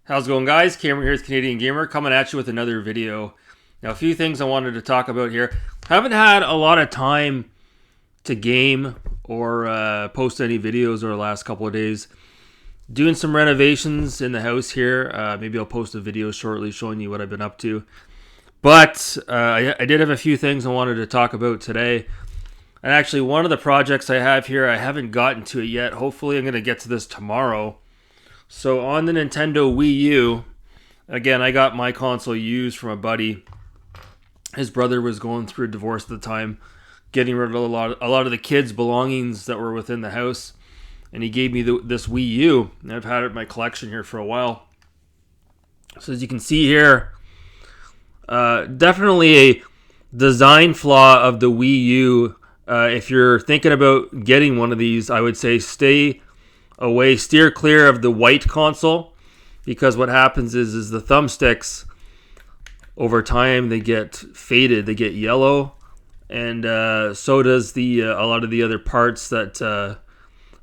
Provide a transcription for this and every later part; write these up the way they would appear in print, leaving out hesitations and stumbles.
How's it going, guys? Cameron here, Canadian Gamer, coming at you with another video. Now, a few things I wanted to talk about here. Haven't had a lot of time to game or post any videos over the last couple of days. Doing some renovations in the house here. Maybe I'll post a video shortly showing you what I've been up to. But I did have a few things I wanted to talk about today. And actually, one of the projects I have here, I haven't gotten to it yet. Hopefully, I'm going to get to this tomorrow. So on the Nintendo Wii U, again, I got my console used from a buddy. His brother was going through a divorce at the time, getting rid of a lot of the kids' belongings that were within the house, and he gave me this Wii U, and I've had it in my collection here for a while. So as you can see here, definitely a design flaw of the Wii U. If you're thinking about getting one of these, I would say steer clear of the white console, because what happens is the thumbsticks over time they get faded, they get yellow, and so does a lot of the other parts that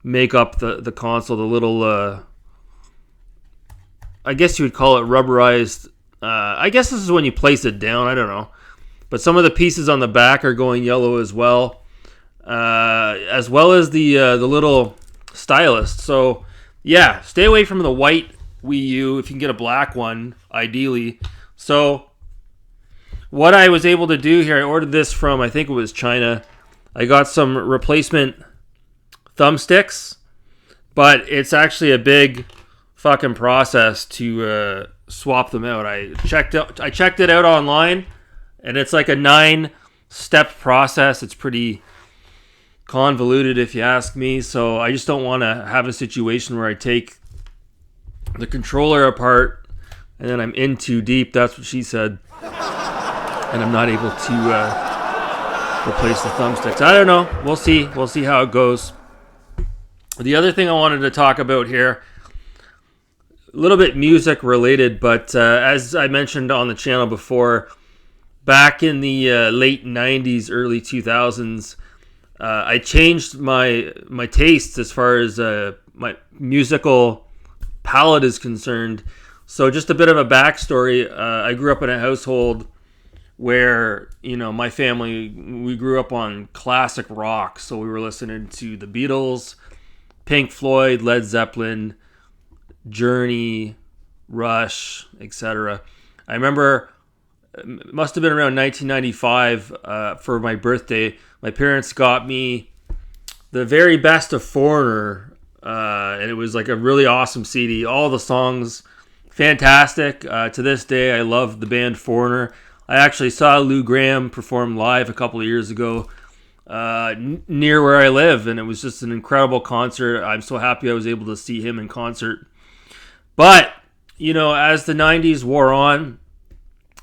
make up the console. The little I guess you would call it rubberized. I guess this is when you place it down. I don't know, but some of the pieces on the back are going yellow as well as the little stylus. So yeah, stay away from the white Wii U if you can get a black one, ideally. So what I was able to do here, I ordered this from, I think it was China. I got some replacement thumbsticks, but it's actually a big fucking process to swap them out. I checked it out online, and it's like a 9-step process. It's pretty convoluted if you ask me, so I just don't want to have a situation where I take the controller apart and then I'm in too deep. That's what she said, and I'm not able to replace the thumbsticks. I don't know. We'll see how it goes. The other thing I wanted to talk about here, a little bit music related, but as I mentioned on the channel before, back in the late 90s, early 2000s, I changed my tastes as far as my musical palette is concerned. So just a bit of a backstory. I grew up in a household where, my family, we grew up on classic rock. So we were listening to the Beatles, Pink Floyd, Led Zeppelin, Journey, Rush, etc. I remember it must have been around 1995 for my birthday. My parents got me the very best of Foreigner, and it was like a really awesome CD. All the songs, fantastic. To this day, I love the band Foreigner. I actually saw Lou Gramm perform live a couple of years ago near where I live, and it was just an incredible concert. I'm so happy I was able to see him in concert. But, as the 90s wore on,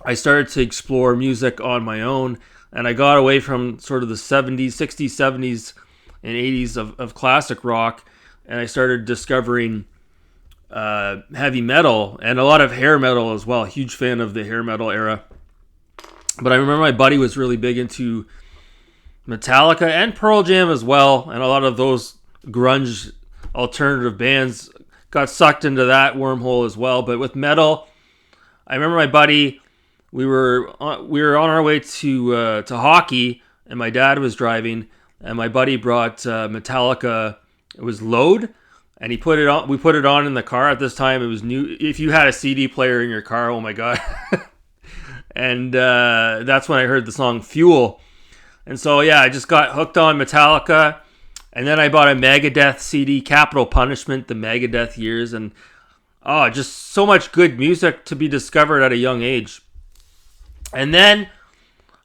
I started to explore music on my own, and I got away from sort of the 70s, 60s, 70s, and 80s of classic rock, and I started discovering heavy metal and a lot of hair metal as well. Huge fan of the hair metal era. But I remember my buddy was really big into Metallica and Pearl Jam as well, and a lot of those grunge alternative bands got sucked into that wormhole as well. But with metal, I remember my buddy, we were on our way to hockey, and my dad was driving, and my buddy brought Metallica. It was Load, and he put it on. We put it on in the car. At this time, it was new. If you had a CD player in your car, oh my god! And that's when I heard the song Fuel. And so yeah, I just got hooked on Metallica, and then I bought a Megadeth CD, Capital Punishment, the Megadeth years, and just so much good music to be discovered at a young age. And then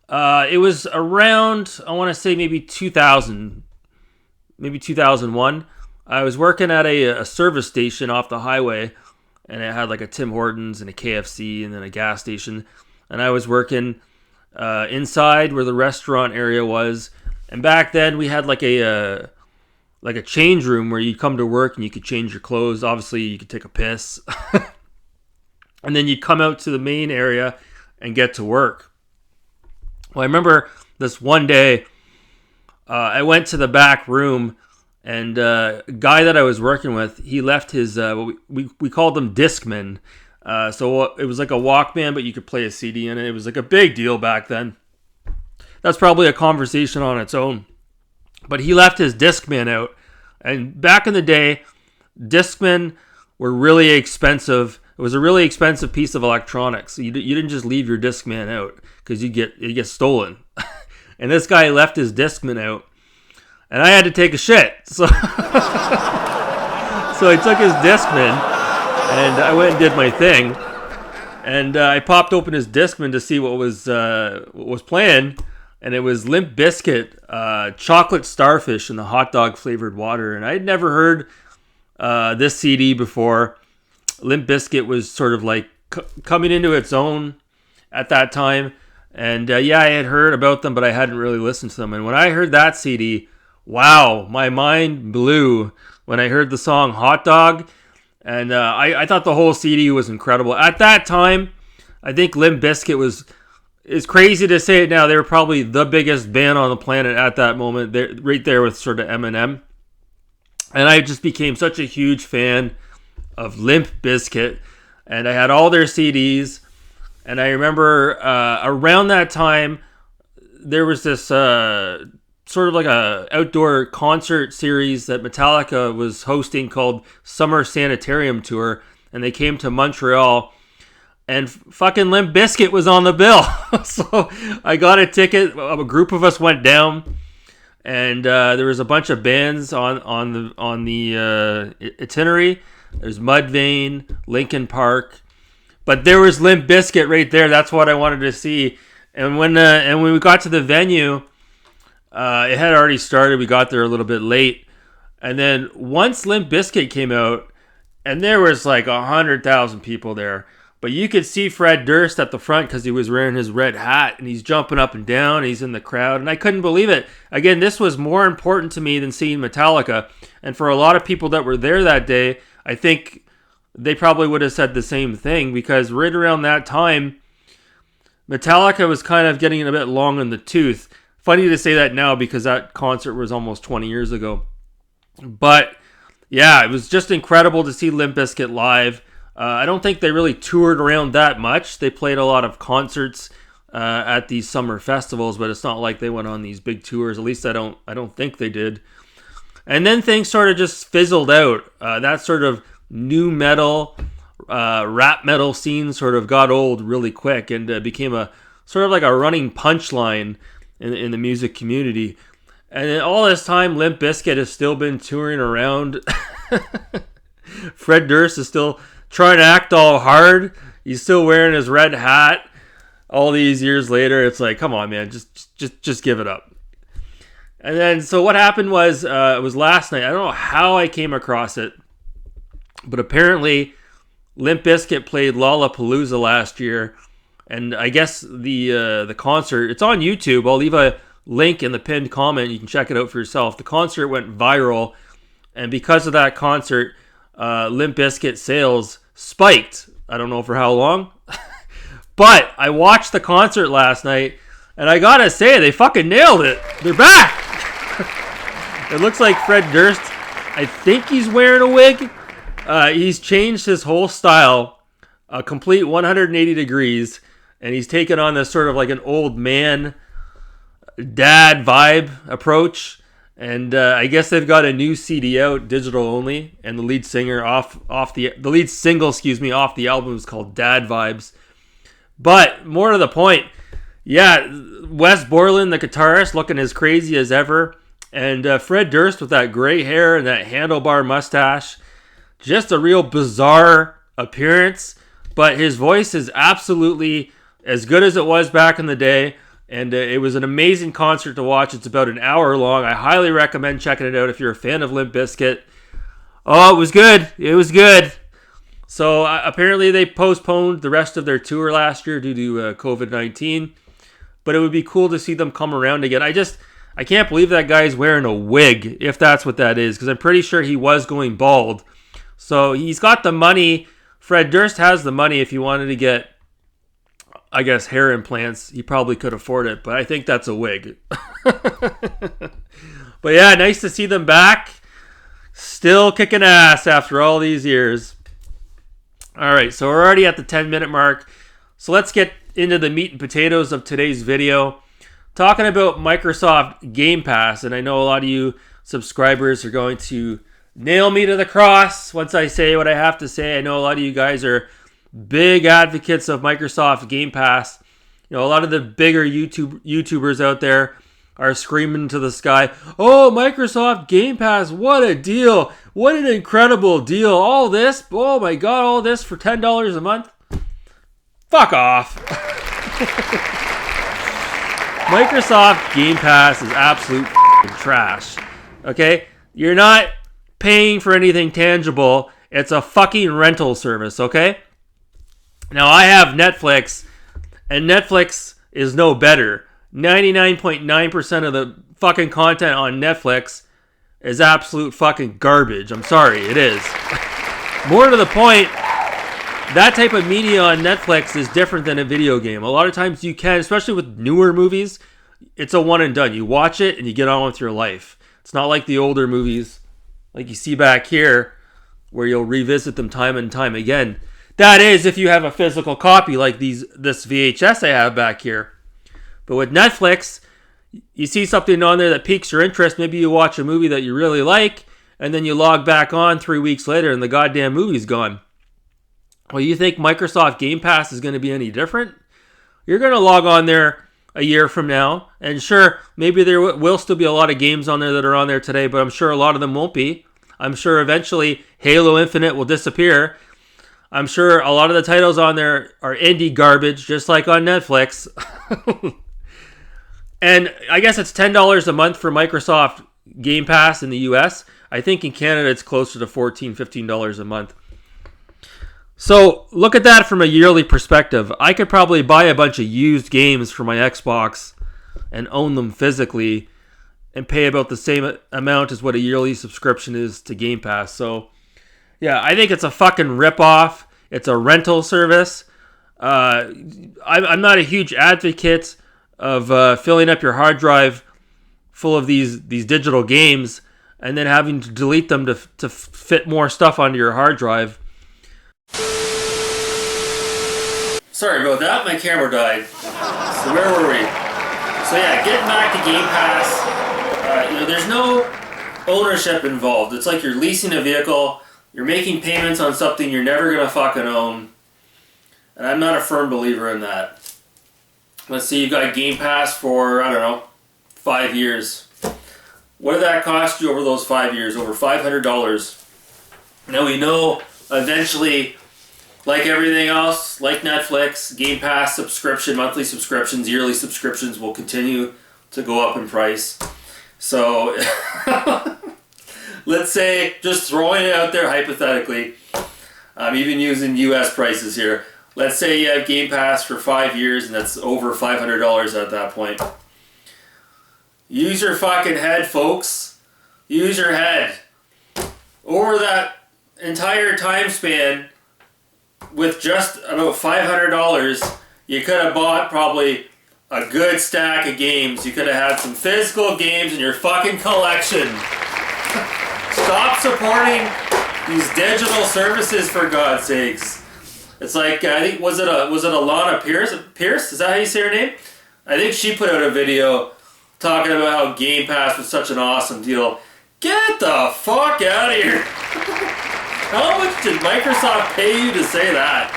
it was around, I want to say maybe 2000, maybe 2001. I was working at a service station off the highway, and it had like a Tim Hortons and a KFC and then a gas station. And I was working inside where the restaurant area was. And back then we had like a change room where you'd come to work and you could change your clothes. Obviously you could take a piss. And then you'd come out to the main area and get to work. Well, I remember this one day, I went to the back room And a guy that I was working with, he left his, we called them Discmen. So it was like a Walkman, but you could play a CD in it. It was like a big deal back then. That's probably a conversation on its own. But he left his Discman out. And back in the day, Discmen were really expensive. It was a really expensive piece of electronics. You didn't just leave your Discman out because it get stolen. And this guy left his Discman out. And I had to take a shit. So, so I took his Discman and I went and did my thing. And I popped open his Discman to see what was playing. And it was Limp Bizkit, Chocolate Starfish in the hot dog flavored water. And I had never heard this CD before. Limp Bizkit was sort of like coming into its own at that time. And I had heard about them, but I hadn't really listened to them. And when I heard that CD, wow, my mind blew when I heard the song Hot Dog. And I thought the whole CD was incredible. At that time, I think Limp Bizkit was... It's crazy to say it now. They were probably the biggest band on the planet at that moment. They're right there with sort of Eminem. And I just became such a huge fan of Limp Bizkit. And I had all their CDs. And I remember around that time, there was this sort of like a outdoor concert series that Metallica was hosting called Summer Sanitarium Tour. And they came to Montreal. And fucking Limp Bizkit was on the bill. So I got a ticket. A group of us went down. And there was a bunch of bands on the itinerary. There's Mudvayne, Linkin Park. But there was Limp Bizkit right there. That's what I wanted to see. And when we got to the venue, it had already started. We got there a little bit late. And then once Limp Bizkit came out, and there was like 100,000 people there. But you could see Fred Durst at the front because he was wearing his red hat and he's jumping up and down. He's in the crowd and I couldn't believe it. Again, this was more important to me than seeing Metallica. And for a lot of people that were there that day, I think they probably would have said the same thing because right around that time, Metallica was kind of getting a bit long in the tooth. Funny to say that now because that concert was almost 20 years ago. But yeah, it was just incredible to see Limp Bizkit live. I don't think they really toured around that much. They played a lot of concerts at these summer festivals, but it's not like they went on these big tours. At least I don't think they did. And then things sort of just fizzled out. That sort of new metal, rap metal scene sort of got old really quick and became a sort of like a running punchline in the music community. And then all this time, Limp Bizkit has still been touring around. Fred Durst is still trying to act all hard. He's still wearing his red hat. All these years later, it's like, come on, man, just give it up. And then, so what happened was, it was last night. I don't know how I came across it, but apparently, Limp Bizkit played Lollapalooza last year, and I guess the concert. It's on YouTube. I'll leave a link in the pinned comment. You can check it out for yourself. The concert went viral, and because of that concert, Limp Bizkit sales spiked. I don't know for how long. But I watched the concert last night, and I gotta say, they fucking nailed it. They're back. It looks like Fred Durst, I think he's wearing a wig. He's changed his whole style, a complete 180 degrees, and he's taken on this sort of like an old man, dad vibe approach. And I guess they've got a new CD out, digital only, and the lead singer off the lead single, off the album is called Dad Vibes. But more to the point, yeah, Wes Borland, the guitarist, looking as crazy as ever, and Fred Durst with that gray hair and that handlebar mustache, just a real bizarre appearance. But his voice is absolutely as good as it was back in the day. And it was an amazing concert to watch. It's about an hour long. I highly recommend checking it out if you're a fan of Limp Bizkit. Oh, it was good. It was good. So apparently they postponed the rest of their tour last year due to COVID-19. But it would be cool to see them come around again. I can't believe that guy's wearing a wig, if that's what that is. Because I'm pretty sure he was going bald. So he's got the money. Fred Durst has the money if he wanted to get, I guess, hair implants. He probably could afford it, but I think that's a wig. But yeah, nice to see them back. Still kicking ass after all these years. All right, so we're already at the 10-minute mark. So let's get into the meat and potatoes of today's video. Talking about Microsoft Game Pass, and I know a lot of you subscribers are going to nail me to the cross once I say what I have to say. I know a lot of you guys are big advocates of Microsoft Game Pass. You know, a lot of the bigger YouTubers out there are screaming to the sky, "Oh, Microsoft Game Pass, what a deal. What an incredible deal. All this, oh my God, all this for $10 a month." Fuck off. Microsoft Game Pass is absolute trash. Okay? You're not paying for anything tangible. It's a fucking rental service, okay? Now, I have Netflix, and Netflix is no better. 99.9% of the fucking content on Netflix is absolute fucking garbage. I'm sorry, it is. More to the point, that type of media on Netflix is different than a video game. A lot of times you can, especially with newer movies, it's a one and done. You watch it and you get on with your life. It's not like the older movies, like you see back here, where you'll revisit them time and time again. That is, if you have a physical copy like this VHS I have back here. But with Netflix, you see something on there that piques your interest. Maybe you watch a movie that you really like, and then you log back on 3 weeks later and the goddamn movie's gone. Well, you think Microsoft Game Pass is going to be any different? You're going to log on there a year from now, and sure, maybe there will still be a lot of games on there that are on there today, but I'm sure a lot of them won't be. I'm sure eventually Halo Infinite will disappear. I'm sure a lot of the titles on there are indie garbage, just like on Netflix. And I guess it's $10 a month for Microsoft Game Pass in the US. I think in Canada it's closer to $14, $15 a month. So look at that from a yearly perspective. I could probably buy a bunch of used games for my Xbox and own them physically and pay about the same amount as what a yearly subscription is to Game Pass. So yeah, I think it's a fucking ripoff. It's a rental service. I'm not a huge advocate of filling up your hard drive full of these digital games and then having to delete them to fit more stuff onto your hard drive. Sorry about that, my camera died. So where were we? So yeah, getting back to Game Pass, there's no ownership involved. It's like you're leasing a vehicle, you're making payments on something you're never gonna fucking own. And I'm not a firm believer in that. Let's see, you got Game Pass for, 5 years. What did that cost you over those 5 years? Over $500. Now we know eventually, like everything else, like Netflix, Game Pass subscription, monthly subscriptions, yearly subscriptions will continue to go up in price. So, let's say, just throwing it out there hypothetically, I'm even using US prices here. Let's say you have Game Pass for 5 years and that's over $500 at that point. Use your fucking head, folks. Use your head. Over that entire time span, with just about $500, you could have bought probably a good stack of games. You could have had some physical games in your fucking collection. Stop supporting these digital services, for God's sakes. It's like, I think, was it Alana Pierce? Is that how you say her name? I think she put out a video talking about how Game Pass was such an awesome deal. Get the fuck out of here. How much did Microsoft pay you to say that?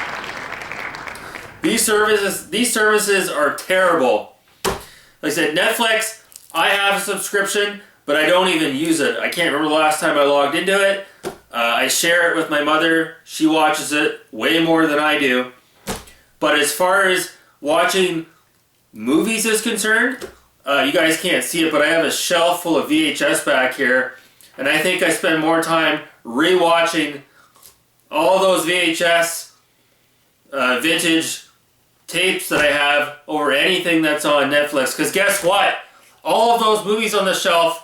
These services are terrible. Like I said, Netflix, I have a subscription, but I don't even use it. I can't remember the last time I logged into it. I share it with my mother. She watches it way more than I do. But as far as watching movies is concerned, you guys can't see it, but I have a shelf full of VHS back here. And I think I spend more time rewatching all those VHS vintage tapes that I have over anything that's on Netflix. Because guess what? All of those movies on the shelf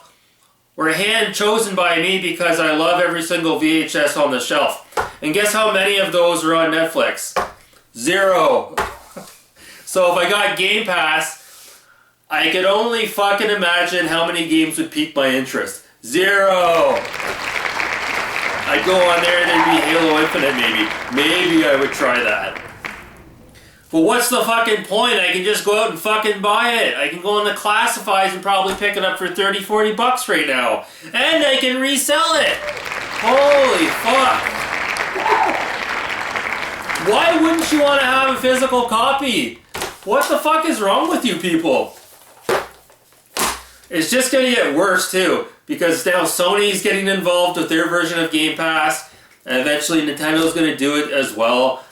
were hand chosen by me because I love every single VHS on the shelf. And guess how many of those are on Netflix? 0. So if I got Game Pass, I could only fucking imagine how many games would pique my interest. 0. I'd go on there and there'd be Halo Infinite maybe. Maybe I would try that. But what's the fucking point? I can just go out and fucking buy it. I can go on the classifieds and probably pick it up for 30, 40 bucks right now. And I can resell it. Holy fuck. Why wouldn't you want to have a physical copy? What the fuck is wrong with you people? It's just going to get worse too. Because now Sony's getting involved with their version of Game Pass. And eventually Nintendo's going to do it as well.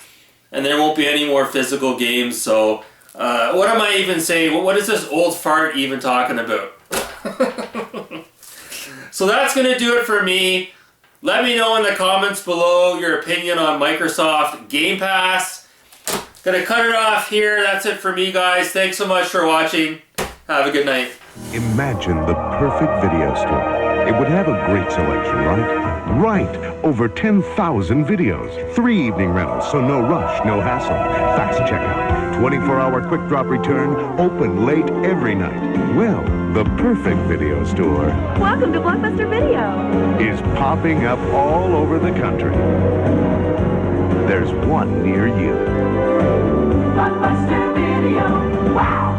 And there won't be any more physical games, so what am I even saying? What is this old fart even talking about? So that's going to do it for me. Let me know in the comments below your opinion on Microsoft Game Pass. Gonna cut it off here. That's it for me, guys. Thanks so much for watching. Have a good night. Imagine the perfect video store. It would have a great selection, right? Right! Over 10,000 videos. 3 evening rentals, so no rush, no hassle. Fast checkout. 24-hour quick drop return. Open late every night. Well, the perfect video store Welcome to Blockbuster Video. is popping up all over the country. There's one near you. Blockbuster Video. Wow!